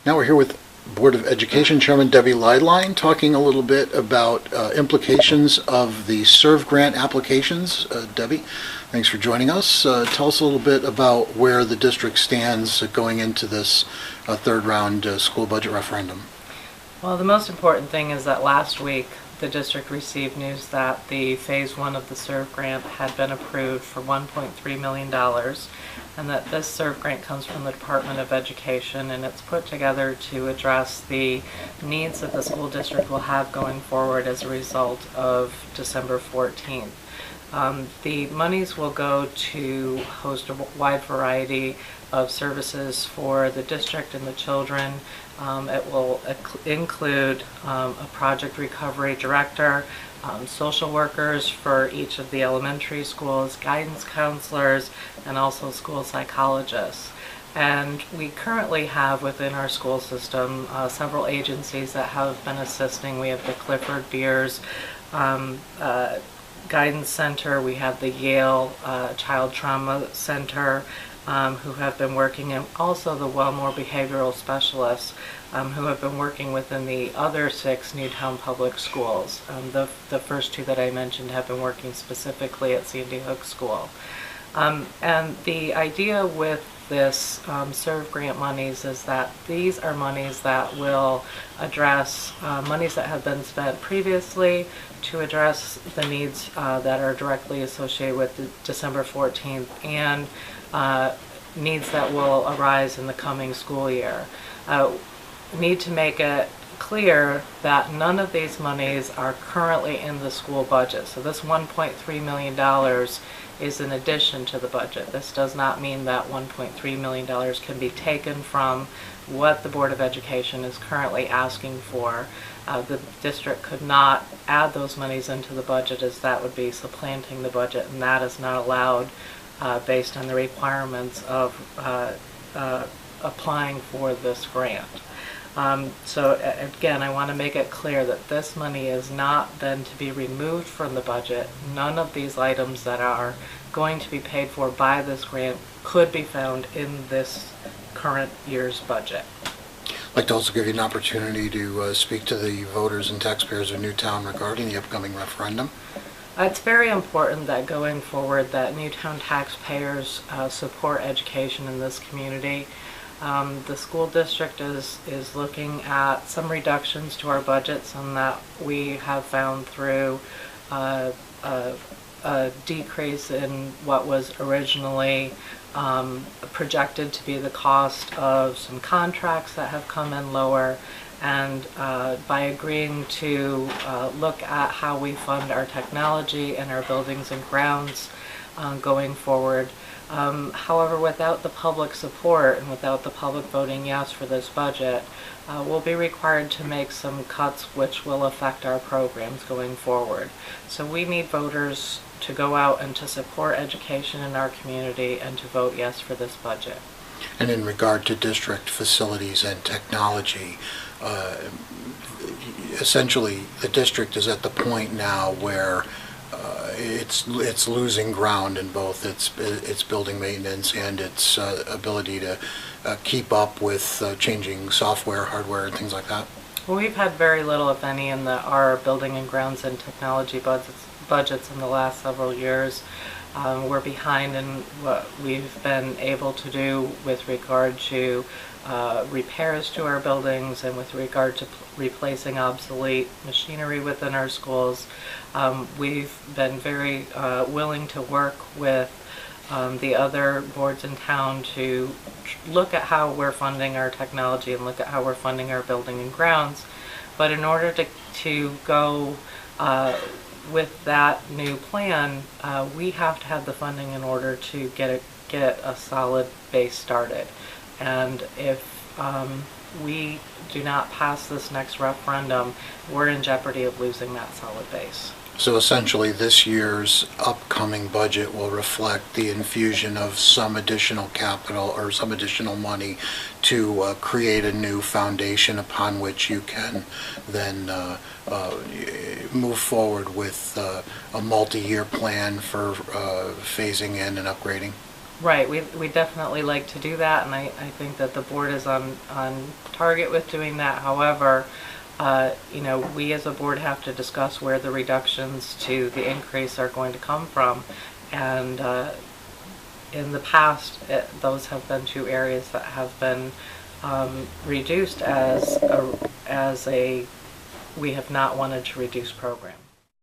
Now we're here with Board of Education Chairman Debbie Leidlein, talking a little bit about implications of the SERVE grant applications. Debbie, thanks for joining us. Tell us a little bit about where the district stands going into this third round school budget referendum. Well, the most important thing is that last week the district received news that the phase 1 of the SERVE grant had been approved for $1.3 million, and that this SERVE grant comes from the Department of Education, and it's put together to address the needs that the school district will have going forward as a result of December 14th. The monies will go to host a wide variety of services for the district and the children. It will include a project recovery director, social workers for each of the elementary schools, guidance counselors, and also school psychologists. And we currently have within our school system several agencies that have been assisting. We have the Clifford Beers Guidance Center, we have the Yale Child Trauma Center, who have been working, and also the Wellmore Behavioral Specialists who have been working within the other 6 Newtown public schools. The first 2 that I mentioned have been working specifically at Sandy Hook School. And the idea with this SERVE grant monies is that these are monies that will address monies that have been spent previously to address the needs that are directly associated with the December 14th and needs that will arise in the coming school year. Need to make it clear that none of these monies are currently in the school budget. So this $1.3 million is in addition to the budget. This does not mean that $1.3 million can be taken from what the Board of Education is currently asking for. The district could not add those monies into the budget, as that would be supplanting the budget, and that is not allowed based on the requirements of applying for this grant. So again, I want to make it clear that this money is not then to be removed from the budget. None of these items that are going to be paid for by this grant could be found in this current year's budget. I'd like to also give you an opportunity to speak to the voters and taxpayers of Newtown regarding the upcoming referendum. It's very important that going forward that Newtown taxpayers support education in this community. The school district is looking at some reductions to our budgets, and that we have found through a decrease in what was originally projected to be the cost of some contracts that have come in lower, and by agreeing to look at how we fund our technology and our buildings and grounds going forward. However, without the public support and without the public voting yes for this budget, we'll be required to make some cuts which will affect our programs going forward. So we need voters to go out and to support education in our community and to vote yes for this budget. And in regard to district facilities and technology, essentially the district is at the point now where it's losing ground in both its building maintenance and its ability to keep up with changing software, hardware, and things like that. Well, we've had very little, if any, in our building and grounds and technology budgets in the last several years. We're behind in what we've been able to do with regard to repairs to our buildings and with regard to replacing obsolete machinery within our schools. We've been very willing to work with the other boards in town to look at how we're funding our technology and look at how we're funding our building and grounds. But in order to go with that new plan, we have to have the funding in order to get a solid base started. And if we do not pass this next referendum, we're in jeopardy of losing that solid base. So essentially this year's upcoming budget will reflect the infusion of some additional capital or some additional money to create a new foundation upon which you can then move forward with a multi-year plan for phasing in and upgrading. Right, we definitely like to do that, and I think that the board is on target with doing that. However, you know, we as a board have to discuss where the reductions to the increase are going to come from. And in the past, those have been two areas that have been reduced as we have not wanted to reduce programs.